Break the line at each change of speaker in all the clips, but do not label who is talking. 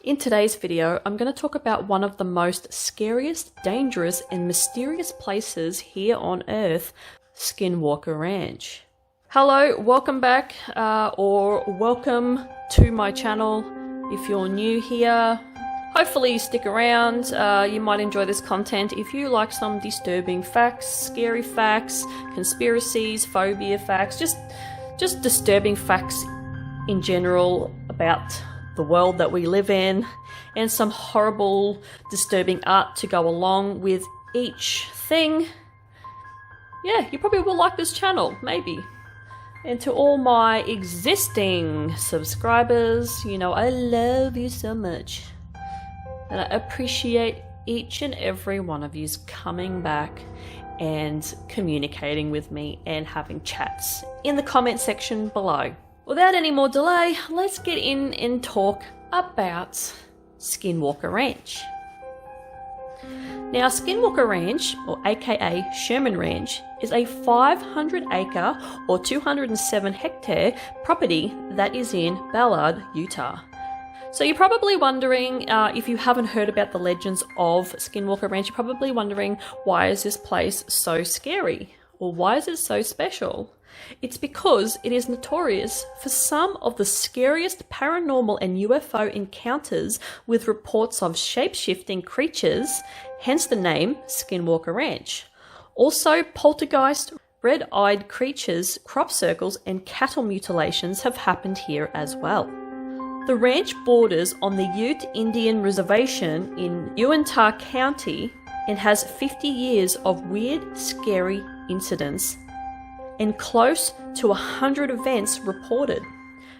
In today's video, I'm going to talk about one of the most scariest, dangerous, and mysterious places here on Earth, Skinwalker Ranch. Hello, welcome back, or welcome to my channel. If you're new here, hopefully you stick around. You might enjoy this content if you like some disturbing facts, scary facts, conspiracies, phobia facts, just disturbing facts in general about the world that we live in, and some horrible, disturbing art to go along with each thing. Yeah, you probably will like this channel, maybe. And to all my existing subscribers, you know, I love you so much. And I appreciate each and every one of you coming back and communicating with me and having chats in the comment section below. Without any more delay, let's get in and talk about Skinwalker Ranch. Now, Skinwalker Ranch, or aka Sherman Ranch, is a 500-acre or 207-hectare property that is in Ballard, Utah. So you're probably wondering, if you haven't heard about the legends of Skinwalker Ranch, you're probably wondering, why is this place so scary? Or why is it so special? It's because it is notorious for some of the scariest paranormal and UFO encounters, with reports of shape-shifting creatures, hence the name Skinwalker Ranch. Also, poltergeist, red-eyed creatures, crop circles, and cattle mutilations have happened here as well. The ranch borders on the Ute Indian Reservation in Uintah County and has 50 years of weird, scary incidents and close to 100 events reported,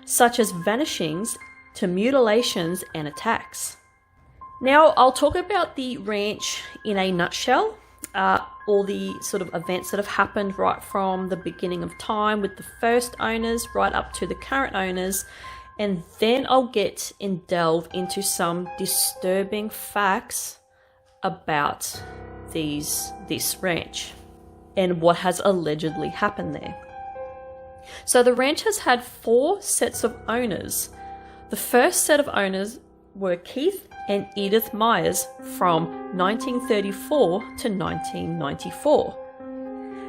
such as vanishings to mutilations and attacks. Now, I'll talk about the ranch in a nutshell, all the sort of events that have happened right from the beginning of time with the first owners right up to the current owners, and then I'll get and delve into some disturbing facts about this ranch and what has allegedly happened there. So the ranch has had 4 sets of owners. The first set of owners were Keith and Edith Myers from 1934 to 1994.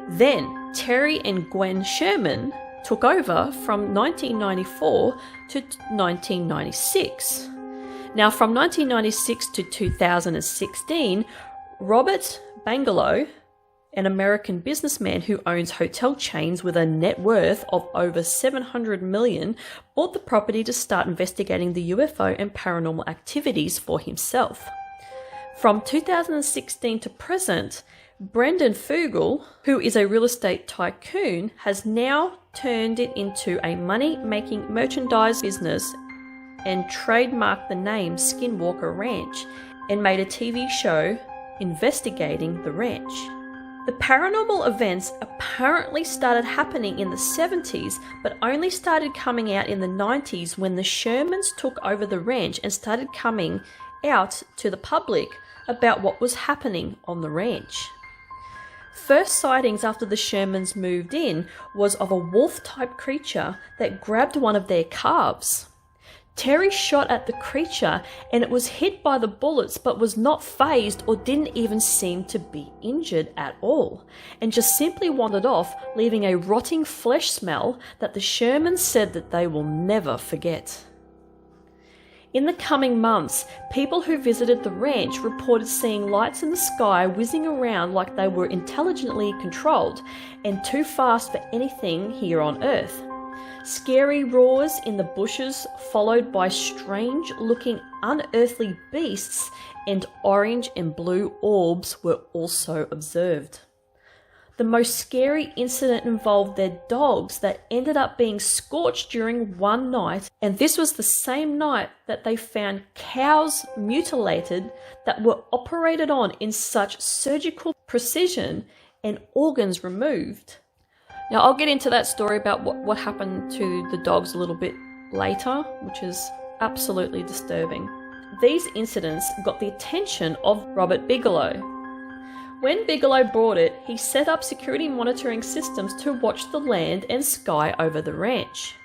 Then Terry and Gwen Sherman took over from 1994 to 1996. Now, from 1996 to 2016, Robert Bangalow, an American businessman who owns hotel chains with a net worth of over $700 million, bought the property to start investigating the UFO and paranormal activities for himself. From 2016 to present, Brendan Fugel, who is a real estate tycoon, has now turned it into a money-making merchandise business and trademarked the name Skinwalker Ranch and made a TV show investigating the ranch. The paranormal events apparently started happening in the 70s, but only started coming out in the 90s when the Shermans took over the ranch and started coming out to the public about what was happening on the ranch. First sightings after the Shermans moved in was of a wolf-type creature that grabbed one of their calves. Terry shot at the creature and it was hit by the bullets, but was not phased or didn't even seem to be injured at all, and just simply wandered off, leaving a rotting flesh smell that the Shermans said that they will never forget. In the coming months, people who visited the ranch reported seeing lights in the sky whizzing around like they were intelligently controlled and too fast for anything here on Earth. Scary roars in the bushes, followed by strange-looking unearthly beasts, and orange and blue orbs were also observed. The most scary incident involved their dogs that ended up being scorched during one night, and this was the same night that they found cows mutilated that were operated on in such surgical precision and organs removed. Now, I'll get into that story about what happened to the dogs a little bit later, which is absolutely disturbing. These incidents got the attention of Robert Bigelow. When Bigelow bought it, he set up security monitoring systems to watch the land and sky over the ranch.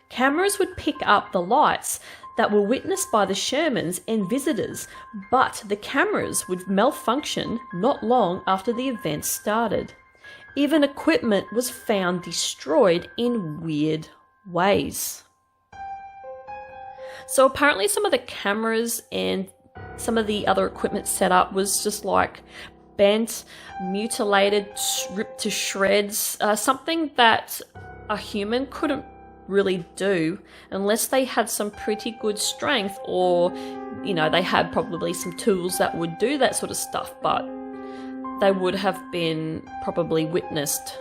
Cameras would pick up the lights that were witnessed by the Shermans and visitors, but the cameras would malfunction not long after the event started. Even equipment was found destroyed in weird ways. So apparently some of the cameras and some of the other equipment set up was just like bent, mutilated, ripped to shreds, something that a human couldn't really do unless they had some pretty good strength, or they had probably some tools that would do that sort of stuff, but they would have been probably witnessed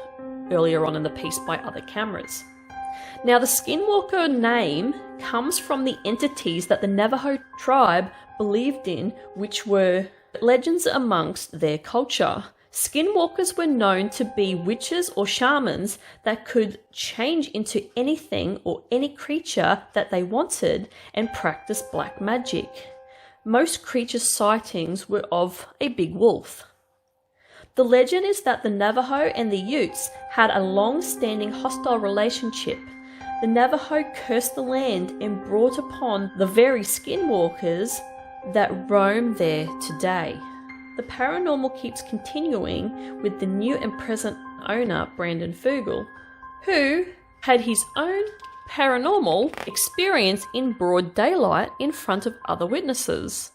earlier on in the piece by other cameras. Now, the Skinwalker name comes from the entities that the Navajo tribe believed in, which were legends amongst their culture. Skinwalkers were known to be witches or shamans that could change into anything or any creature that they wanted and practice black magic. Most creature sightings were of a big wolf. The legend is that the Navajo and the Utes had a long-standing hostile relationship. The Navajo cursed the land and brought upon the very skinwalkers that roam there today. The paranormal keeps continuing with the new and present owner, Brandon Fugel, who had his own paranormal experience in broad daylight in front of other witnesses.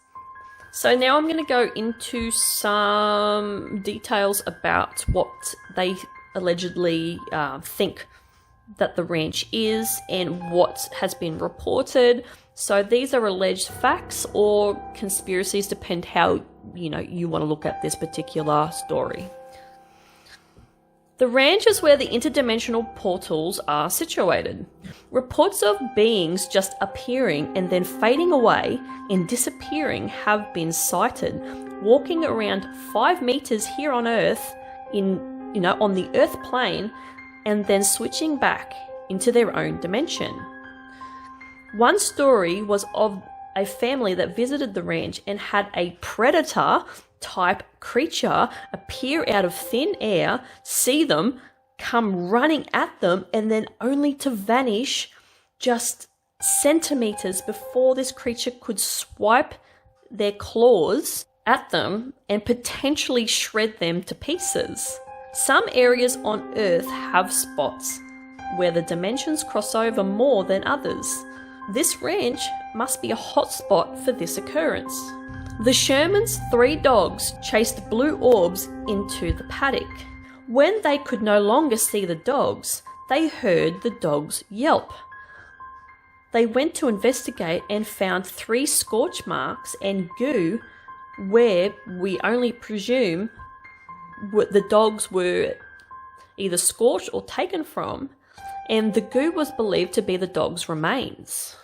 So now I'm going to go into some details about what they allegedly think that the ranch is and what has been reported. So these are alleged facts or conspiracies, depend how you want to look at this particular story. The ranch is where the interdimensional portals are situated. Reports of beings just appearing and then fading away and disappearing have been cited, walking around 5 meters here on Earth on the Earth plane and then switching back into their own dimension. One story was of a family that visited the ranch and had a predator type creature appear out of thin air, see them, come running at them, and then only to vanish just centimeters before this creature could swipe their claws at them and potentially shred them to pieces. Some areas on Earth have spots where the dimensions cross over more than others. This ranch must be a hotspot for this occurrence. The Shermans' 3 dogs chased blue orbs into the paddock. When they could no longer see the dogs, they heard the dogs yelp. They went to investigate and found 3 scorch marks and goo where we only presume the dogs were either scorched or taken from, and the goo was believed to be the dogs' remains.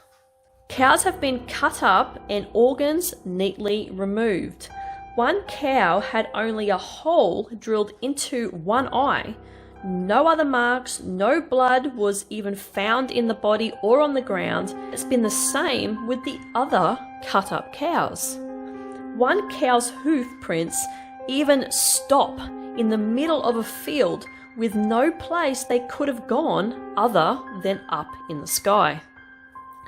Cows have been cut up and organs neatly removed. One cow had only a hole drilled into one eye. No other marks, no blood was even found in the body or on the ground. It's been the same with the other cut up cows. One cow's hoof prints even stop in the middle of a field with no place they could have gone other than up in the sky.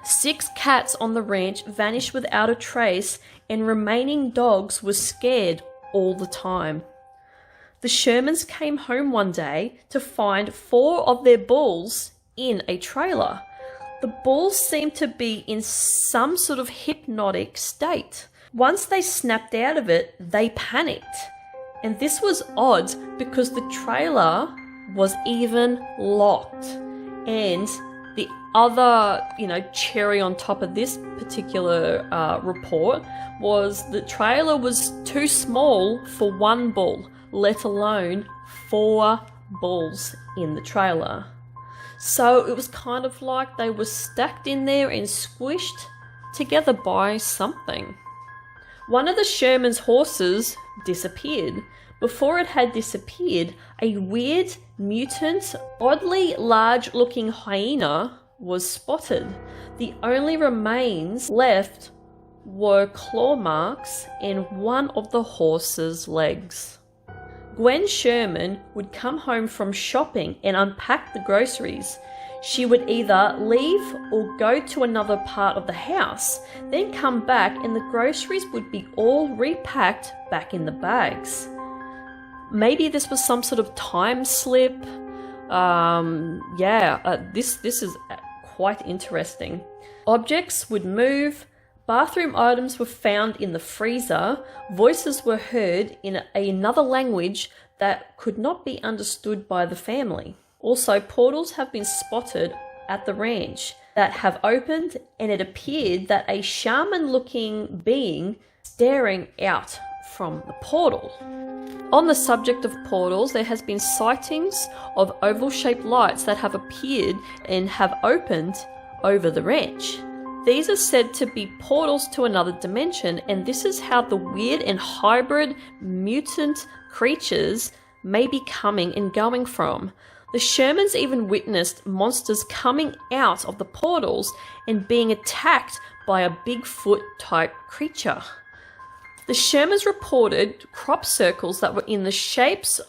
6 cats on the ranch vanished without a trace, and remaining dogs were scared all the time. The Shermans came home one day to find 4 of their bulls in a trailer. The bulls seemed to be in some sort of hypnotic state. Once they snapped out of it, they panicked. And this was odd because the trailer was even locked. And the other, cherry on top of this particular report was the trailer was too small for 1 bull, let alone 4 bulls in the trailer. So it was kind of like they were stacked in there and squished together by something. One of the Sherman's horses disappeared. Before it had disappeared, a weird, mutant, oddly large-looking hyena was spotted. The only remains left were claw marks and one of the horse's legs. Gwen Sherman would come home from shopping and unpack the groceries. she would either leave or go to another part of the house, then come back and the groceries would be all repacked back in the bags. Maybe this was some sort of time slip. This is quite interesting. Objects would move, bathroom items were found in the freezer, voices were heard in another language that could not be understood by the family. Also, portals have been spotted at the ranch that have opened, and it appeared that a shaman-looking being staring out from the portal. On the subject of portals, there has been sightings of oval-shaped lights that have appeared and have opened over the ranch. These are said to be portals to another dimension, and this is how the weird and hybrid mutant creatures may be coming and going from. The Shermans even witnessed monsters coming out of the portals and being attacked by a Bigfoot-type creature. The Shermans reported crop circles that were in the shapes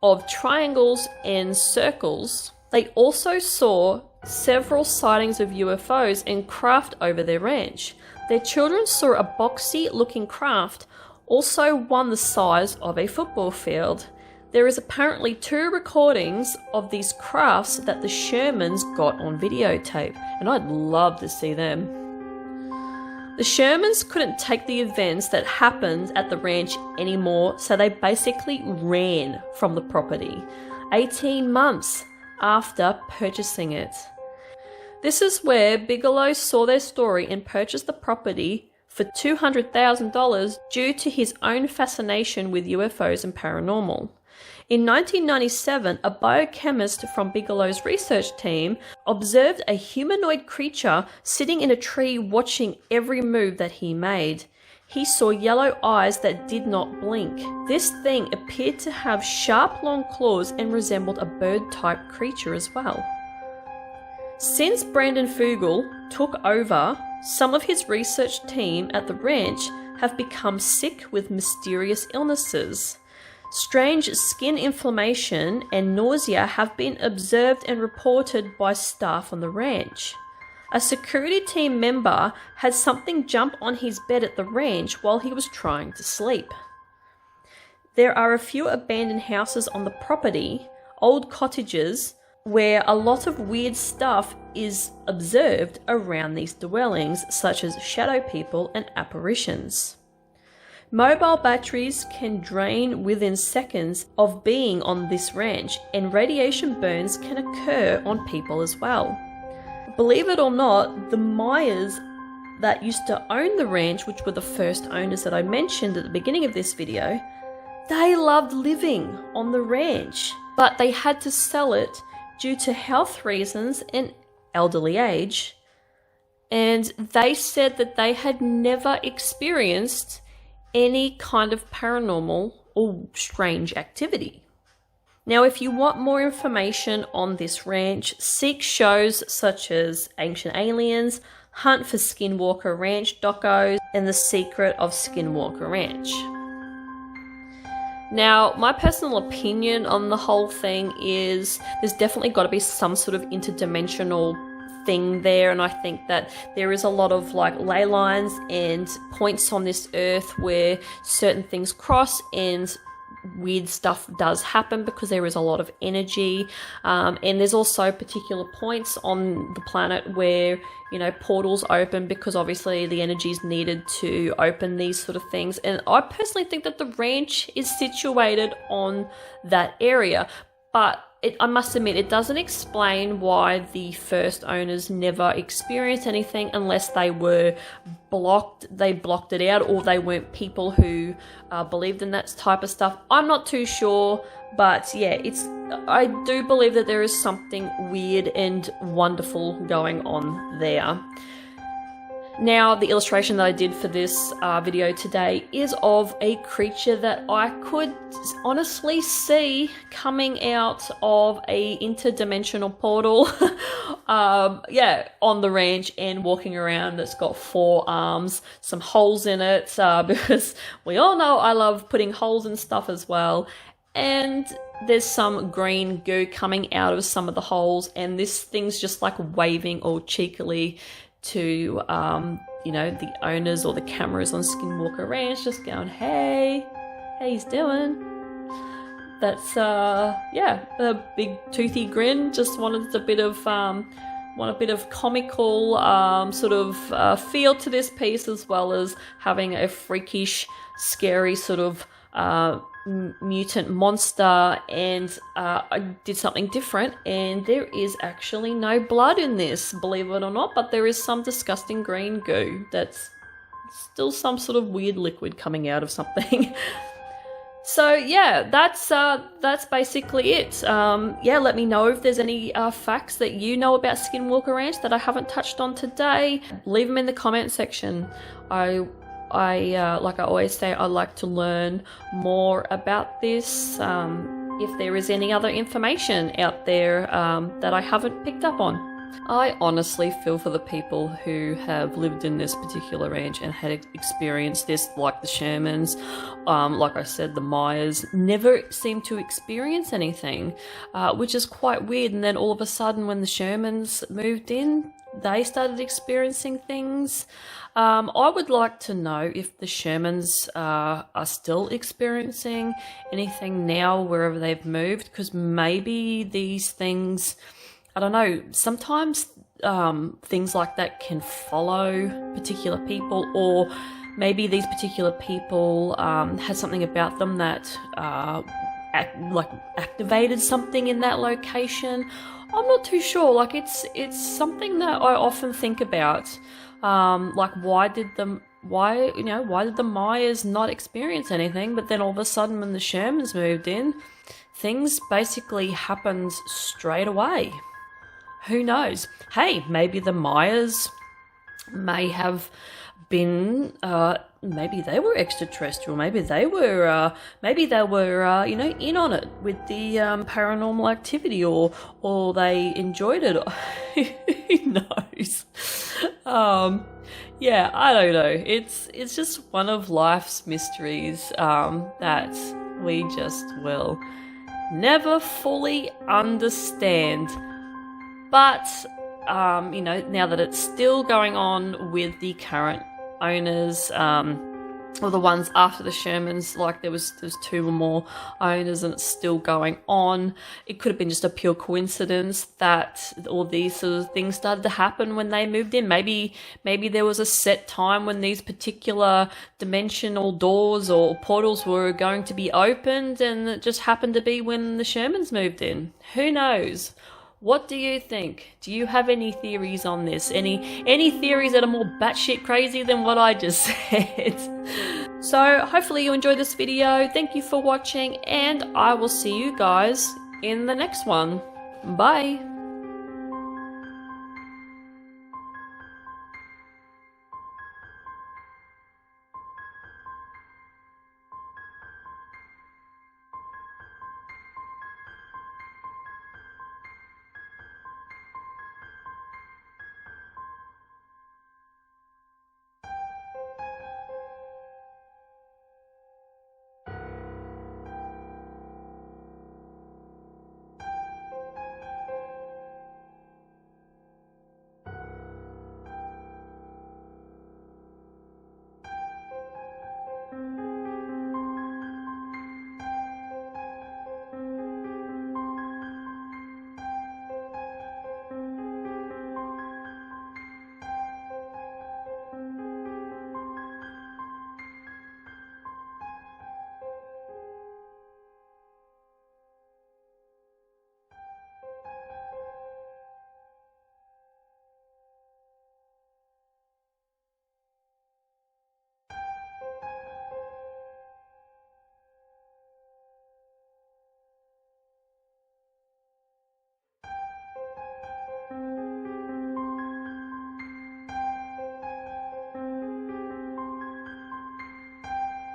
of triangles and circles. They also saw several sightings of UFOs and craft over their ranch. Their children saw a boxy-looking craft, also one the size of a football field. There is apparently 2 recordings of these crafts that the Shermans got on videotape, and I'd love to see them. The Shermans couldn't take the events that happened at the ranch anymore, so they basically ran from the property 18 months after purchasing it. This is where Bigelow saw their story and purchased the property for $200,000 due to his own fascination with UFOs and paranormal. In 1997, a biochemist from Bigelow's research team observed a humanoid creature sitting in a tree watching every move that he made. He saw yellow eyes that did not blink. This thing appeared to have sharp long claws and resembled a bird-type creature as well. Since Brandon Fugel took over, some of his research team at the ranch have become sick with mysterious illnesses. Strange skin inflammation and nausea have been observed and reported by staff on the ranch. A security team member had something jump on his bed at the ranch while he was trying to sleep. There are a few abandoned houses on the property, old cottages, where a lot of weird stuff is observed around these dwellings, such as shadow people and apparitions. Mobile batteries can drain within seconds of being on this ranch, and radiation burns can occur on people as well. Believe it or not, the Myers that used to own the ranch, which were the first owners that I mentioned at the beginning of this video, they loved living on the ranch, but they had to sell it due to health reasons and elderly age. And they said that they had never experienced any kind of paranormal or strange activity. Now, if you want more information on this ranch, seek shows such as Ancient Aliens, Hunt for Skinwalker Ranch docos, and The Secret of Skinwalker Ranch. Now, my personal opinion on the whole thing is there's definitely got to be some sort of interdimensional thing there, and I think that there is a lot of like ley lines and points on this earth where certain things cross and weird stuff does happen because there is a lot of energy, and there's also particular points on the planet where, you know, portals open because obviously the energy is needed to open these sort of things. And I personally think that the ranch is situated on that area, but I must admit, it doesn't explain why the first owners never experienced anything unless they were blocked. They blocked it out, or they weren't people who believed in that type of stuff. I'm not too sure, but yeah, I do believe that there is something weird and wonderful going on there. Now, the illustration that I did for this video today is of a creature that I could honestly see coming out of a interdimensional portal, on the ranch and walking around. It's got 4 arms, some holes in it, because we all know I love putting holes in stuff as well. And there's some green goo coming out of some of the holes, and this thing's just like waving all cheekily to, you know, the owners or the cameras on Skinwalker Ranch, just going, hey, how you doing? That's, yeah, a big toothy grin. Just wanted a bit of, comical, sort of, feel to this piece, as well as having a freakish, scary sort of, mutant monster. And I did something different, and there is actually no blood in this, believe it or not, but there is some disgusting green goo that's still some sort of weird liquid coming out of something. So yeah, that's basically it. Yeah, let me know if there's any facts that you know about Skinwalker Ranch that I haven't touched on today. Leave them in the comment section. I like I always say, I like to learn more about this. If there is any other information out there that I haven't picked up on. I honestly feel for the people who have lived in this particular ranch and had experienced this, like the Shermans. Like I said, the Myers never seemed to experience anything, which is quite weird. And then all of a sudden, when the Shermans moved in, they started experiencing things. I would like to know if the Shermans are still experiencing anything now wherever they've moved, because maybe these things, I don't know, sometimes things like that can follow particular people, or maybe these particular people had something about them that activated something in that location. I'm not too sure. Like it's something that I often think about. Like why did the Myers not experience anything, but then all of a sudden when the Shermans moved in, things basically happened straight away. Who knows? Hey, maybe the Myers may have been, maybe they were extraterrestrial. Maybe they were, you know, in on it with the paranormal activity, or they enjoyed it. Who knows? Yeah, I don't know. It's just one of life's mysteries that we just will never fully understand. But, you know, now that it's still going on with the current owners, or the ones after the Shermans, like there's 2 or more owners and it's still going on. It could have been just a pure coincidence that all these sort of things started to happen when they moved in. Maybe there was a set time when these particular dimensional doors or portals were going to be opened, and it just happened to be when the Shermans moved in. Who knows? What do you think? Do you have any theories on this? Any theories that are more batshit crazy than what I just said? So hopefully you enjoyed this video. Thank you for watching, and I will see you guys in the next one. Bye.